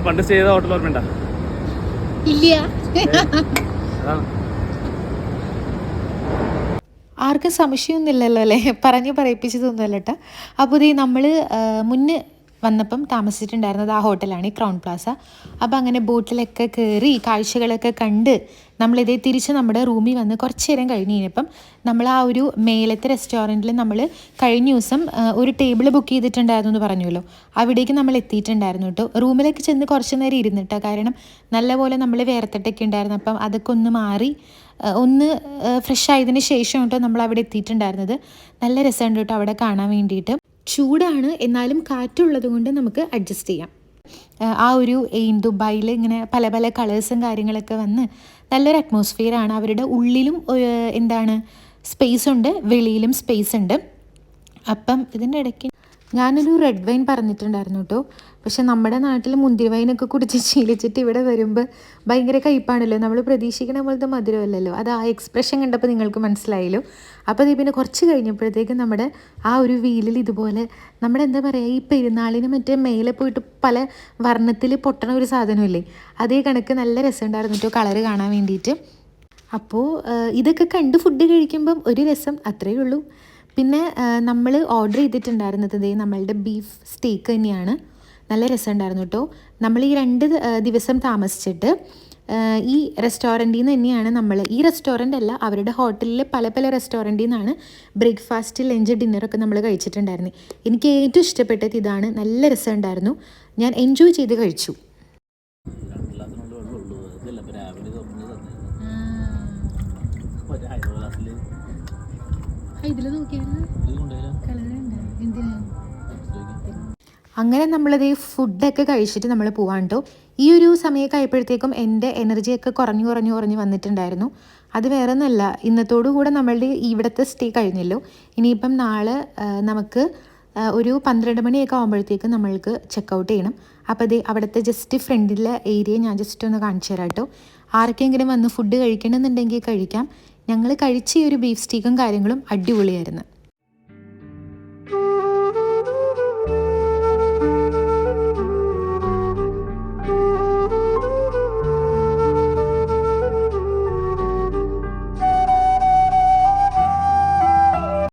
പണ്ട് സ്റ്റേ ചെയ്ത ഹോട്ടൽ ഓർമ്മയുണ്ടോ? ഇല്ല. ആർക്കും സംശയമൊന്നുമില്ലല്ലോ അല്ലേ? പറഞ്ഞ് പറയിപ്പിച്ചതൊന്നുമല്ല കേട്ടോ. അപ്പോൾ ഇതേ നമ്മൾ മുന്നേ വന്നപ്പം താമസിച്ചിട്ടുണ്ടായിരുന്നത് ആ ഹോട്ടലാണ്, ഈ ക്രൗൺ പ്ലാസ. അപ്പോൾ അങ്ങനെ ബോട്ടിലൊക്കെ കയറി കാഴ്ചകളൊക്കെ കണ്ട് നമ്മളിതേ തിരിച്ച് നമ്മുടെ റൂമിൽ വന്ന് കുറച്ച് നേരം കഴിഞ്ഞ് കഴിഞ്ഞപ്പം നമ്മൾ ആ ഒരു മേലത്തെ റെസ്റ്റോറൻറ്റിൽ നമ്മൾ കഴിഞ്ഞ ദിവസം ഒരു ടേബിൾ ബുക്ക് ചെയ്തിട്ടുണ്ടായിരുന്നു എന്ന് പറഞ്ഞല്ലോ, അവിടേക്ക് നമ്മൾ എത്തിയിട്ടുണ്ടായിരുന്നു കേട്ടോ. റൂമിലേക്ക് ചെന്ന് കുറച്ച് നേരം ഇരുന്നിട്ടോ, കാരണം നല്ലപോലെ നമ്മൾ വേർത്തിട്ടൊക്കെ ഉണ്ടായിരുന്നു. അപ്പം അതൊക്കെ ഒന്ന് മാറി ഒന്ന് ഫ്രഷ് ആയതിന് ശേഷം കേട്ടോ നമ്മൾ അവിടെ എത്തിയിട്ടുണ്ടായിരുന്നത്. നല്ല രസമുണ്ട് കേട്ടോ അവിടെ കാണാൻ വേണ്ടിയിട്ട്. ചൂടാണ്, എന്നാലും കാറ്റുള്ളത് കൊണ്ട് നമുക്ക് അഡ്ജസ്റ്റ് ചെയ്യാം. ആ ഒരു ദുബായിൽ ഇങ്ങനെ പല പല കളേഴ്സും കാര്യങ്ങളൊക്കെ വന്ന് നല്ലൊരു അറ്റ്മോസ്ഫിയറാണ്. അവരുടെ ഉള്ളിലും എന്താണ് സ്പേസ് ഉണ്ട്, വെളിയിലും സ്പേസ് ഉണ്ട്. അപ്പം ഇതിൻ്റെ ഇടയ്ക്ക് ഞാനൊരു റെഡ് വൈൻ പറഞ്ഞിട്ടുണ്ടായിരുന്നു കേട്ടോ. പക്ഷെ നമ്മുടെ നാട്ടിൽ മുന്തിരി വൈനൊക്കെ കുടിച്ച് ശീലിച്ചിട്ട് ഇവിടെ വരുമ്പോൾ ഭയങ്കര കയ്പ്പാണല്ലോ. നമ്മൾ പ്രതീക്ഷിക്കുന്ന പോലത്തെ മധുരമല്ലല്ലോ. അത് ആ എക്സ്പ്രഷൻ കണ്ടപ്പോൾ നിങ്ങൾക്ക് മനസ്സിലായല്ലോ. അപ്പോൾ ഇത് പിന്നെ കുറച്ച് കഴിഞ്ഞപ്പോഴത്തേക്കും നമ്മുടെ ആ ഒരു വീലിൽ ഇതുപോലെ നമ്മുടെ എന്താ പറയുക, ഈ പെരുന്നാളിന് മറ്റേ മേലെ പോയിട്ട് പല വർണ്ണത്തിൽ പൊട്ടണ ഒരു സാധനമില്ലേ, അതേ കണക്ക് നല്ല രസമുണ്ടായിരുന്നു കേട്ടോ കളറ് കാണാൻ വേണ്ടിയിട്ട്. അപ്പോൾ ഇതൊക്കെ കണ്ട് ഫുഡ് കഴിക്കുമ്പം ഒരു രസം അത്രയേ ഉള്ളൂ. പിന്നെ നമ്മൾ ഓർഡർ ചെയ്തിട്ടുണ്ടായിരുന്നത് നമ്മളുടെ ബീഫ് സ്റ്റേക്ക് തന്നെയാണ്. നല്ല രസമുണ്ടായിരുന്നു കേട്ടോ. നമ്മൾ ഈ 2 ദിവസം താമസിച്ചിട്ട് ഈ റെസ്റ്റോറൻറ്റിൽ നിന്ന് തന്നെയാണ് നമ്മൾ, ഈ റെസ്റ്റോറൻ്റ് അല്ല, അവരുടെ ഹോട്ടലിലെ പല പല റെസ്റ്റോറൻറ്റിൽ നിന്നാണ് ബ്രേക്ക്ഫാസ്റ്റ്, ലഞ്ച്, ഡിന്നറൊക്കെ നമ്മൾ കഴിച്ചിട്ടുണ്ടായിരുന്നത്. എനിക്ക് ഏറ്റവും ഇഷ്ടപ്പെട്ടത് ഇതാണ്. നല്ല രസമുണ്ടായിരുന്നു, ഞാൻ എൻജോയ് ചെയ്ത് കഴിച്ചു. അങ്ങനെ നമ്മളത് ഫുഡൊക്കെ കഴിച്ചിട്ട് നമ്മൾ പോവാൻ കേട്ടോ. ഈ ഒരു സമയമൊക്കെ ആയപ്പോഴത്തേക്കും എൻ്റെ എനർജിയൊക്കെ കുറഞ്ഞു വന്നിട്ടുണ്ടായിരുന്നു. അത് വേറെ ഒന്നുമല്ല, ഇന്നത്തോടു കൂടെ നമ്മളുടെ ഇവിടുത്തെ സ്റ്റേ കഴിഞ്ഞല്ലോ. ഇനിയിപ്പം നാളെ നമുക്ക് ഒരു 12 മണിയൊക്കെ ആകുമ്പോഴത്തേക്കും നമ്മൾക്ക് ചെക്കൗട്ട് ചെയ്യണം. അപ്പോൾ അത് അവിടുത്തെ ജസ്റ്റ് ഫ്രണ്ടിലെ ഏരിയ ഞാൻ ജസ്റ്റ് ഒന്ന് കാണിച്ചു തരാം കേട്ടോ. ആർക്കെങ്കിലും വന്ന് ഫുഡ് കഴിക്കണമെന്നുണ്ടെങ്കിൽ കഴിക്കാം. ഞങ്ങൾ കഴിച്ച ഈ ഒരു ബീഫ് സ്റ്റേക്കും കാര്യങ്ങളും അടിപൊളിയായിരുന്നു.